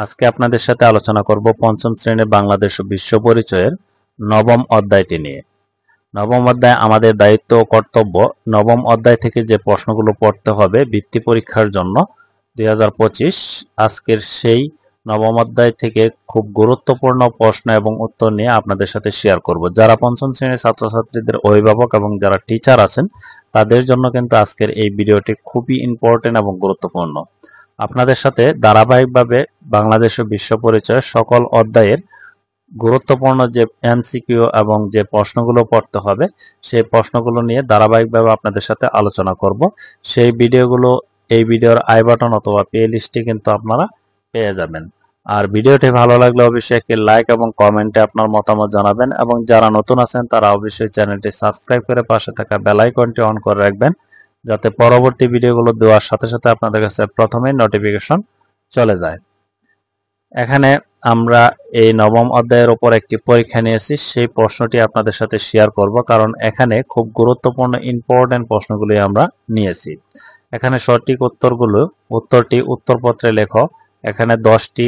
আজকে আপনাদের সাথে আলোচনা করব পঞ্চম শ্রেণীর বাংলাদেশ ও বিশ্ব পরিচয়ের নবম অধ্যায়টি নিয়ে। নবম অধ্যায় আমাদের দায়িত্ব ও কর্তব্য। নবম অধ্যায় থেকে যে প্রশ্নগুলো পড়তে হবে বৃত্তি পরীক্ষার জন্য 2025, আজকের সেই নবম অধ্যায় থেকে খুব গুরুত্বপূর্ণ প্রশ্ন এবং উত্তর নিয়ে আপনাদের সাথে শেয়ার করব। যারা পঞ্চম শ্রেণীর ছাত্রছাত্রীদের অভিভাবক এবং যারা টিচার আছেন তাদের জন্য কিন্তু আজকের এই ভিডিওটি খুবই ইম্পর্টেন্ট এবং গুরুত্বপূর্ণ। আপনাদের সাথে ধারাবাহিকভাবে বাংলাদেশ ও বিশ্ব পরিচয়ের সকল অধ্যায়ের গুরুত্বপূর্ণ যে এমসিকিউ এবং যে প্রশ্নগুলো পড়তে হবে সেই প্রশ্নগুলো নিয়ে ধারাবাহিকভাবে আপনাদের সাথে আলোচনা করব। সেই ভিডিওগুলো এই ভিডিওর আই বাটন অথবা প্লে লিস্টে কিন্তু আপনারা পেয়ে যাবেন। আর ভিডিওটি ভালো লাগলে অবশ্যই একটি লাইক এবং কমেন্টে আপনার মতামত জানাবেন, এবং যারা নতুন আছেন তারা অবশ্যই চ্যানেলটি সাবস্ক্রাইব করে পাশে থাকা বেল আইকনটি অন করে রাখবেন, যাতে পরবর্তী ভিডিওগুলো দেওয়ার সাথে সাথে আপনাদের কাছে প্রথমেই নোটিফিকেশন চলে যায়। এখানে আমরা এই নবম অধ্যায়ের উপর একটি পরীক্ষা নিয়েছি, সেই প্রশ্নটি আপনাদের সাথে শেয়ার করব, কারণ এখানে খুব গুরুত্বপূর্ণ ইম্পর্টেন্ট প্রশ্নগুলি আমরা নিয়েছি। এখানে সঠিক উত্তরটি উত্তরপত্রে লেখো। এখানে 10টি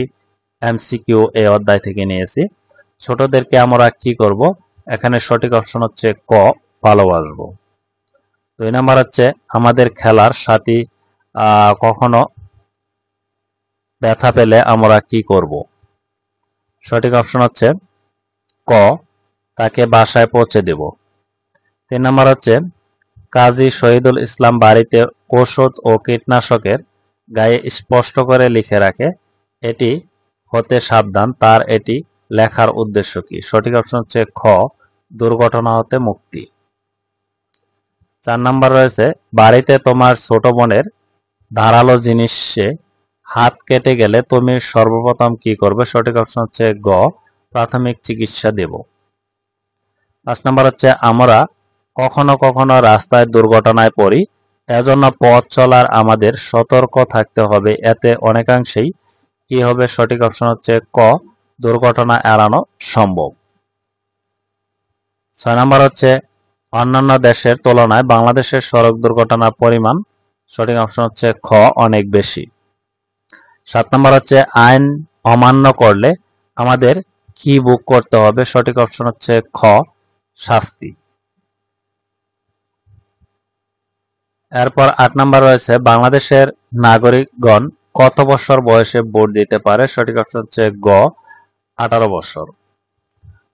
এমসিকিউ এই অধ্যায় থেকে নিয়েছি। ছোটদেরকে আমরা কি করব? এখানে সঠিক অপশন হচ্ছে ক, ভালোবাসবো। 2 নাম্বার হচ্ছে আমাদের খেলার সাথী কখনো ব্যথা পেলে আমরা কি করব? সঠিক অপশন হচ্ছে ক, তাকে বাসায় পৌঁছে দেব। 3 নাম্বার হচ্ছে কাজী শহীদুল ইসলাম বাড়িতে ঔষধ ও কীটনাশকের গায়ে স্পষ্ট করে লিখে রাখে, এটি হতে সাবধান, তার এটি লেখার উদ্দেশ্য কি? সঠিক অপশন হচ্ছে খ, দুর্ঘটনা হতে মুক্তি। 4 নাম্বার রয়েছে বাড়িতে তোমার ছোট বোনের ধারালো জিনিসে হাত কেটে গেলে তুমি সর্বপ্রথম কি করবে? সঠিক অপশন হচ্ছে গ, প্রাথমিক চিকিৎসা দেব। 5 নাম্বার হচ্ছে আমরা কখনো কখনো রাস্তায় দুর্ঘটনায় পড়ি, এজন্য পথ চলার আমাদের সতর্ক থাকতে হবে, এতে অনেকাংশেই কি হবে? সঠিক অপশন হচ্ছে ক, দুর্ঘটনা এড়ানো সম্ভব। 6 নাম্বার হচ্ছে অন্যান্য দেশের তুলনায় বাংলাদেশের সড়ক দুর্ঘটনার পরিমাণ। সঠিক অপশন হচ্ছে খ, অনেক বেশি। 7 নাম্বার হচ্ছে আইন অমান্য করলে আমাদের কি ভোগ করতে হবে? সঠিক অপশন হচ্ছে খ, শাস্তি। এরপর 8 নাম্বার রয়েছে বাংলাদেশের নাগরিকগণ কত বছর বয়সে ভোট দিতে পারে? সঠিক অপশন হচ্ছে গ, 18 বছর।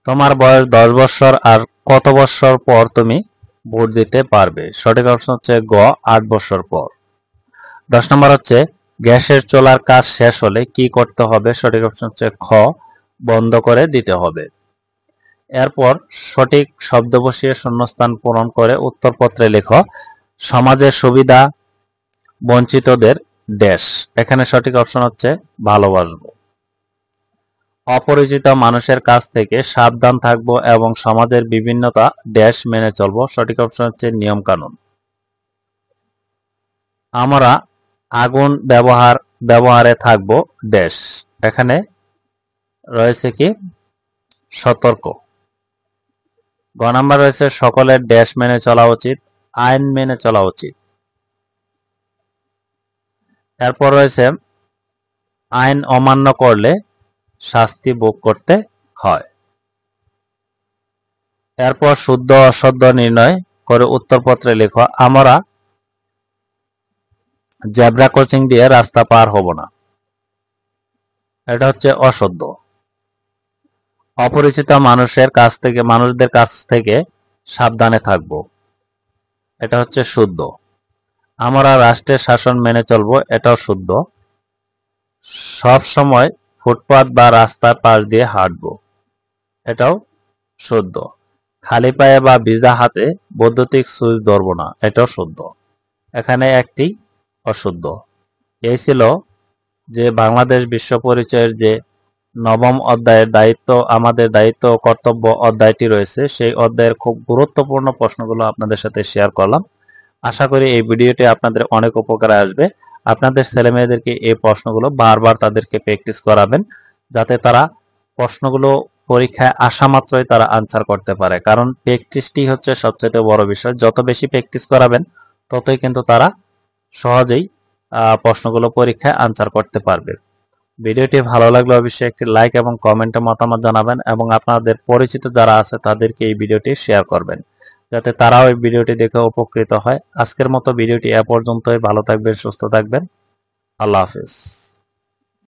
তোমার বয়স 10 বছর, আর কত বছর পর তুমি ভোট দিতে পারবে? সঠিক অপশন হচ্ছে গ, 8 বছর পর। 10 নম্বর হচ্ছে গ্যাসের চুলার কাজ শেষ হলে কি করতে হবে? সঠিক অপশন হচ্ছে খ, বন্ধ করে দিতে হবে। এরপর সঠিক শব্দ বসিয়ে শূন্যস্থান পূরণ করে উত্তরপত্রে লেখো সমাজের সুবিধা বঞ্চিতদের দেশ। এখানে সঠিক অপশন হচ্ছে ভালোবাসবো। অপরিচিত মানুষের কাছ থেকে সাবধান থাকবো এবং সমাজের বিভিন্নতা দেশ মেনে চলবো। সঠিক অপশন হচ্ছে নিয়ম কানুন। আমরা আগুন ব্যবহারে থাকবো দেশ। এখানে রয়েছে কি? সতর্ক। গ নাম্বার রয়েছে সকলের দেশ মেনে চলা উচিত, আইন মেনে চলা উচিত। এরপর রয়েছে আইন অমান্য করলে শাস্তি ভোগ করতে হয়। এরপর শুদ্ধ অশুদ্ধ নির্ণয় করে উত্তরপত্রে লেখো আমরা জেব্রা ক্রসিং দিয়ে রাস্তা পার হব না। এটা হচ্ছে অশুদ্ধ। অপরিচিত মানুষদের কাছ থেকে সাবধানে থাকব। এটা হচ্ছে শুদ্ধ। আমরা রাষ্ট্রের শাসন মেনে চলবো। এটাও শুদ্ধ। সব সময় ফুটপাত বা রাস্তার পাশ দিয়ে হাঁটবো। এটাও শুদ্ধ। খালি পায়ে বা ভিজা হাতে বৈদ্যুতিক সুইচ ধরবো না। এটাও শুদ্ধ। এখানে একটি অশুদ্ধ। এই ছিল যে বাংলাদেশ বিশ্ব পরিচয়ের যে নবম অধ্যায়ের আমাদের দায়িত্ব ও কর্তব্য অধ্যায়টি রয়েছে, সেই অধ্যায়ের খুব গুরুত্বপূর্ণ প্রশ্নগুলো আপনাদের সাথে শেয়ার করলাম। আশা করি এই ভিডিওটি আপনাদের অনেক উপকারে আসবে। আপনাদের ছেলেমেয়েদেরকে এই প্রশ্নগুলো বারবার তাদেরকে প্র্যাকটিস করাবেন, যাতে তারা প্রশ্নগুলো পরীক্ষায় আসা মাত্রই তারা আনসার করতে পারে, কারণ প্র্যাকটিসটি হচ্ছে সবচেয়ে বড় বিষয়। যত বেশি প্র্যাকটিস করাবেন ততই কিন্তু তারা সহজেই প্রশ্নগুলো পরীক্ষায় আনসার করতে পারবে। ভিডিওটি ভালো লাগলে অবশ্যই একটি লাইক এবং কমেন্টে মতামত জানাবেন এবং আপনাদের পরিচিত যারা আছে তাদেরকে এই ভিডিওটি শেয়ার করবেন, যাতে তারাও এই ভিডিওটি দেখে উপকৃত হয়। আজকের মতো ভিডিওটি এ পর্যন্তই। ভালো থাকবেন, সুস্থ থাকবেন। আল্লাহ হাফেজ।